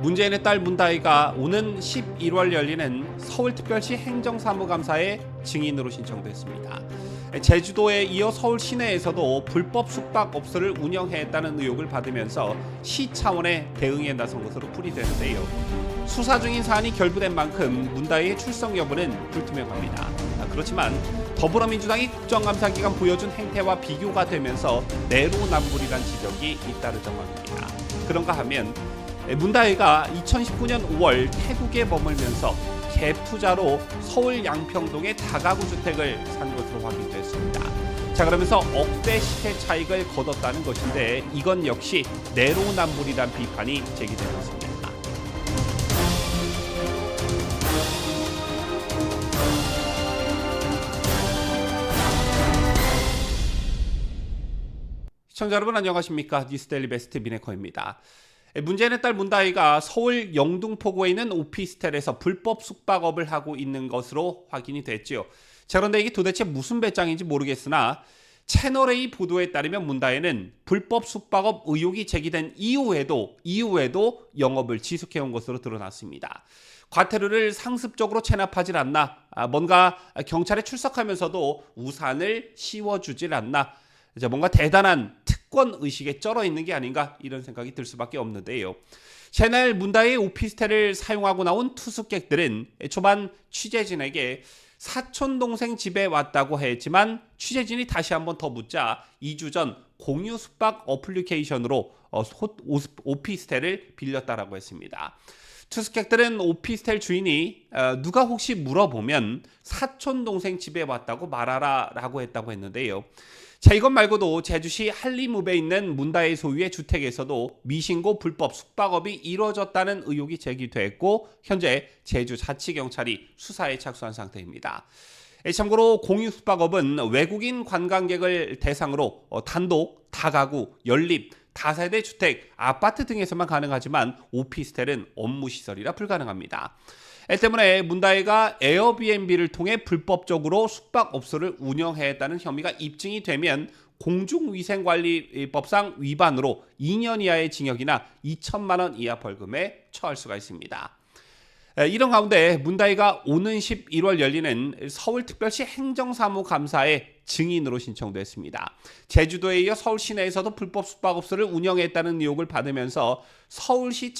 문재인의 딸 문다희가 오는 11월 열리는 서울특별시 행정사무감사에 증인으로 신청됐습니다. 제주도에 이어 서울 시내에서도 불법 숙박업소를 운영했다는 의혹을 받으면서 시 차원의 대응에 나선 것으로 풀이되는데요. 수사 중인 사안이 결부된 만큼 문다희의 출석 여부는 불투명합니다. 그렇지만 더불어민주당이 국정감사기간 보여준 행태와 비교가 되면서 내로남불이란 지적이 잇따를 전망입니다. 그런가 하면 문다희가 2019년 5월 태국에 머물면서 갭 투자로 서울 양평동의 다가구 주택을 산 것으로 확인됐습니다. 자, 그러면서 억대 시세 차익을 거뒀다는 것인데 이건 역시 내로남불이란 비판이 제기되고 있습니다. 시청자 여러분 안녕하십니까? 뉴스데일리 베스트 미네커입니다. 문재인의 딸 문다희가 서울 영등포구에 있는 오피스텔에서 불법 숙박업을 하고 있는 것으로 확인이 됐지요. 자, 그런데 이게 도대체 무슨 배짱인지 모르겠으나 채널A 보도에 따르면 문다희는 불법 숙박업 의혹이 제기된 이후에도 영업을 지속해온 것으로 드러났습니다. 과태료를 상습적으로 체납하질 않나, 뭔가 경찰에 출석하면서도 우산을 씌워주질 않나, 뭔가 대단한 특권 의식에 쩔어 있는 게 아닌가 이런 생각이 들 수밖에 없는데요. 채널 문다희의 오피스텔을 사용하고 나온 투숙객들은 초반 취재진에게 사촌 동생 집에 왔다고 했지만 취재진이 다시 한번 더 묻자 2주 전 공유 숙박 어플리케이션으로 오피스텔을 빌렸다라고 했습니다. 투숙객들은 오피스텔 주인이 누가 혹시 물어보면 사촌 동생 집에 왔다고 말하라 라고 했다고 했는데요. 자, 이것 말고도 제주시 한림읍에 있는 문다희 소유의 주택에서도 미신고 불법 숙박업이 이루어졌다는 의혹이 제기됐고 현재 제주자치경찰이 수사에 착수한 상태입니다. 참고로 공유 숙박업은 외국인 관광객을 대상으로 단독, 다가구, 연립, 다세대 주택, 아파트 등에서만 가능하지만 오피스텔은 업무시설이라 불가능합니다. 이 때문에 문다희가 에어비앤비를 통해 불법적으로 숙박업소를 운영했다는 혐의가 입증이 되면 공중위생관리법상 위반으로 2년 이하의 징역이나 2천만 원 이하 벌금에 처할 수가 있습니다. 이런 가운데 문다희가 오는 11월 열리는 서울특별시 행정사무감사에 증인으로 신청됐습니다. 제주도에 이어 서울 시내에서도 불법 숙박업소를 운영했다는 의혹을 받으면서 서울시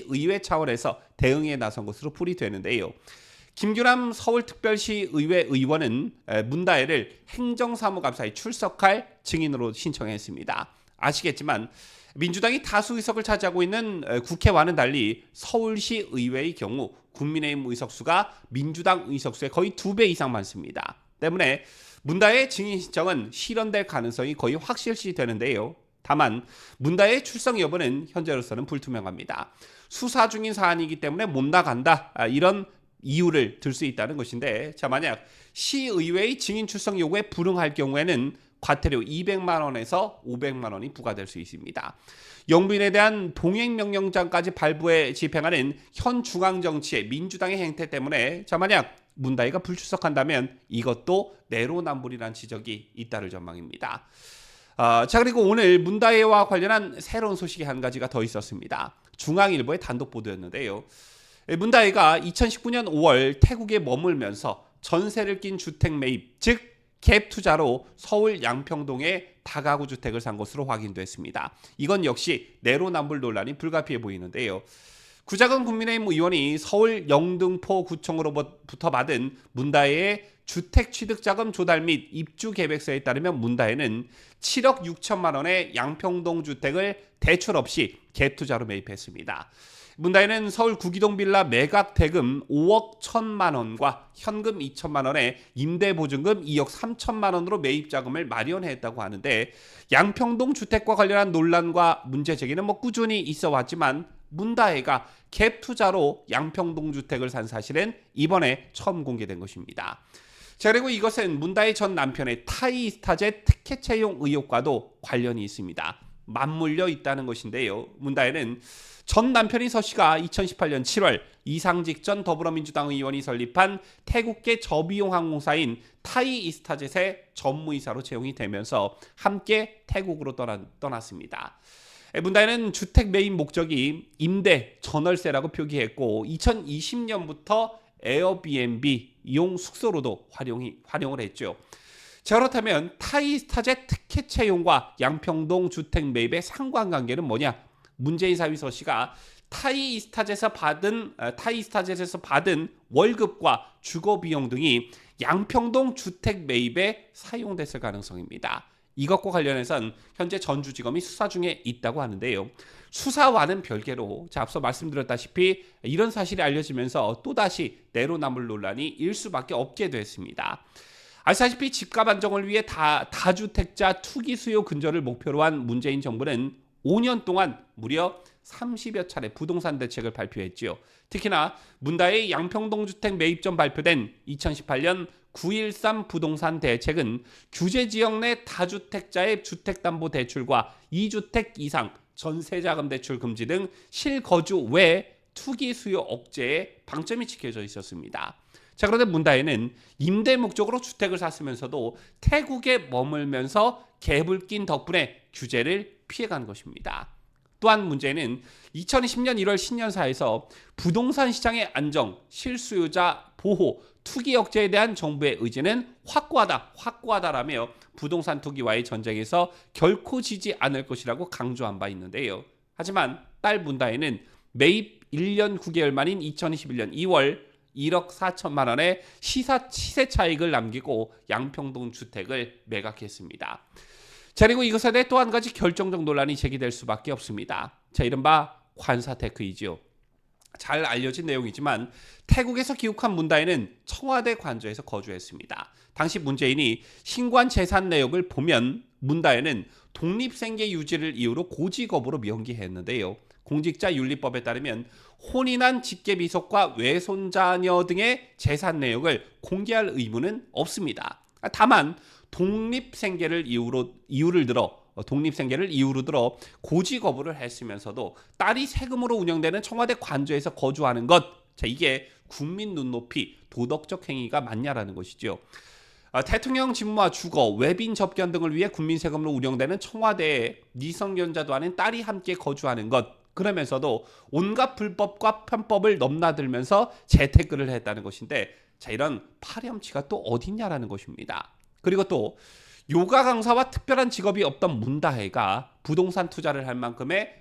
의회 차원에서 대응에 나선 것으로 풀이되는데요. 김규남 서울특별시 의회 의원은 문다희를 행정사무감사에 출석할 증인으로 신청했습니다. 아시겠지만 민주당이 다수 의석을 차지하고 있는 국회와는 달리 서울시 의회의 경우 국민의힘 의석수가 민주당 의석수의 거의 2배 이상 많습니다. 때문에 문다희의 증인 신청은 실현될 가능성이 거의 확실시 되는데요. 다만 문다희의 출석 여부는 현재로서는 불투명합니다. 수사 중인 사안이기 때문에 못 나간다, 이런 이유를 들 수 있다는 것인데, 자, 만약 시의회의 증인 출석 요구에 불응할 경우에는 과태료 200만 원에서 500만 원이 부과될 수 있습니다. 영부인에 대한 동행명령장까지 발부해 집행하는 현 중앙정치의 민주당의 행태 때문에 자, 만약 문다희가 불출석한다면 이것도 내로남불이라는 지적이 잇따를 전망입니다. 자, 그리고 오늘 문다희와 관련한 새로운 소식이 한 가지가 더 있었습니다. 중앙일보의 단독 보도였는데요. 문다희가 2019년 5월 태국에 머물면서 전세를 낀 주택 매입, 즉 갭 투자로 서울 양평동에 다가구 주택을 산 것으로 확인됐습니다. 이건 역시 내로남불 논란이 불가피해 보이는데요. 구자근 국민의힘 의원이 서울 영등포구청으로부터 받은 문다희의 주택취득자금 조달 및 입주 계획서에 따르면 문다희는 7억 6천만 원의 양평동 주택을 대출 없이 갭 투자로 매입했습니다. 문다희는 서울 구기동 빌라 매각 대금 5억 1천만 원과 현금 2천만 원에 임대보증금 2억 3천만 원으로 매입 자금을 마련했다고 하는데, 양평동 주택과 관련한 논란과 문제 제기는 꾸준히 있어 왔지만 문다희가 갭 투자로 양평동 주택을 산 사실은 이번에 처음 공개된 것입니다. 자, 그리고 이것은 문다희 전 남편의 타이스타제 특혜 채용 의혹과도 관련이 있습니다. 맞물려 있다는 것인데요. 문다희는 전 남편인 서 씨가 2018년 7월 이상직 전 더불어민주당 의원이 설립한 태국계 저비용 항공사인 타이이스타젯의 전무이사로 채용이 되면서 함께 태국으로 떠났습니다. 문다이는 주택 매입 목적이 임대, 전월세라고 표기했고 2020년부터 에어비앤비 이용 숙소로도 활용을 했죠. 자, 그렇다면 타이스타제 특혜 채용과 양평동 주택 매입의 상관관계는 뭐냐? 문재인 사위서씨가 타이스타젯에서 받은 월급과 주거 비용 등이 양평동 주택 매입에 사용됐을 가능성입니다. 이것과 관련해서는 현재 전주지검이 수사 중에 있다고 하는데요. 수사와는 별개로 앞서 말씀드렸다시피 이런 사실이 알려지면서 또다시 내로남불 논란이 일 수밖에 없게 됐습니다. 아시다시피 집값 안정을 위해 다주택자 투기 수요 근절을 목표로 한 문재인 정부는 5년 동안 무려 30여 차례 부동산 대책을 발표했지요. 특히나 문다의 양평동 주택 매입 전 발표된 2018년 9.13 부동산 대책은 규제 지역 내 다주택자의 주택담보대출과 2주택 이상 전세자금 대출 금지 등 실거주 외 투기 수요 억제에 방점이 찍혀져 있었습니다. 자, 그런데 문다에는 임대 목적으로 주택을 샀으면서도 태국에 머물면서 갭을 낀 덕분에 규제를 피해간 것입니다. 또한 문제는 2020년 1월 신년사에서 부동산 시장의 안정, 실수요자 보호, 투기 억제에 대한 정부의 의지는 확고하다라며 부동산 투기와의 전쟁에서 결코 지지 않을 것이라고 강조한 바 있는데요. 하지만 딸 문다에는 매입 1년 9개월 만인 2021년 2월 1억 4천만 원의 시세 차익을 남기고 양평동 주택을 매각했습니다. 자, 그리고 이것에 대해 또 한 가지 결정적 논란이 제기될 수밖에 없습니다. 자, 이른바 관사테크이지요. 잘 알려진 내용이지만 태국에서 귀국한 문다에는 청와대 관저에서 거주했습니다. 당시 문재인이 신관 재산 내역을 보면 문다에는 독립생계 유지를 이유로 고지 거부로 명기했는데요. 공직자윤리법에 따르면 혼인한 직계비속과 외손자녀 등의 재산 내역을 공개할 의무는 없습니다. 다만 독립생계를 이유로 들어 고지 거부를 했으면서도 딸이 세금으로 운영되는 청와대 관저에서 거주하는 것, 자, 이게 국민 눈높이 도덕적 행위가 맞냐라는 것이죠. 대통령 직무와 주거, 외빈 접견 등을 위해 국민 세금으로 운영되는 청와대에 미성년자도 아닌 딸이 함께 거주하는 것, 그러면서도 온갖 불법과 편법을 넘나들면서 재테크를 했다는 것인데, 자, 이런 파렴치가 또 어딨냐라는 것입니다. 그리고 또 요가 강사와 특별한 직업이 없던 문다혜가 부동산 투자를 할 만큼의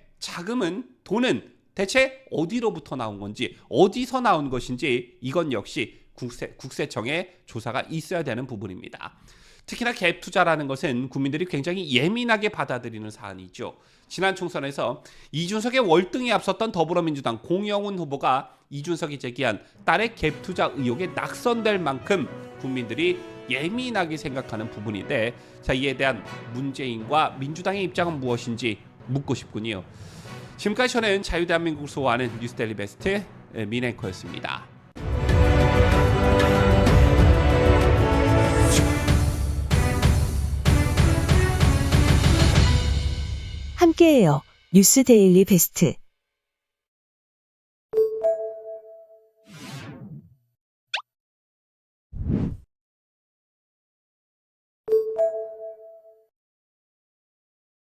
돈은 대체 어디로부터 나온 건지, 어디서 나온 것인지 이건 역시 국세청의 조사가 있어야 되는 부분입니다. 특히나 갭 투자라는 것은 국민들이 굉장히 예민하게 받아들이는 사안이죠. 지난 총선에서 이준석의 월등히 앞섰던 더불어민주당 공영훈 후보가 이준석이 제기한 딸의 갭 투자 의혹에 낙선될 만큼 국민들이 예민하게 생각하는 부분인데, 자, 이에 대한 문재인과 민주당의 입장은 무엇인지 묻고 싶군요. 지금까지 저는 자유대한민국을 수호하는 뉴스데일리 베스트 민앵커였습니다. 함께해요. 뉴스데일리 베스트.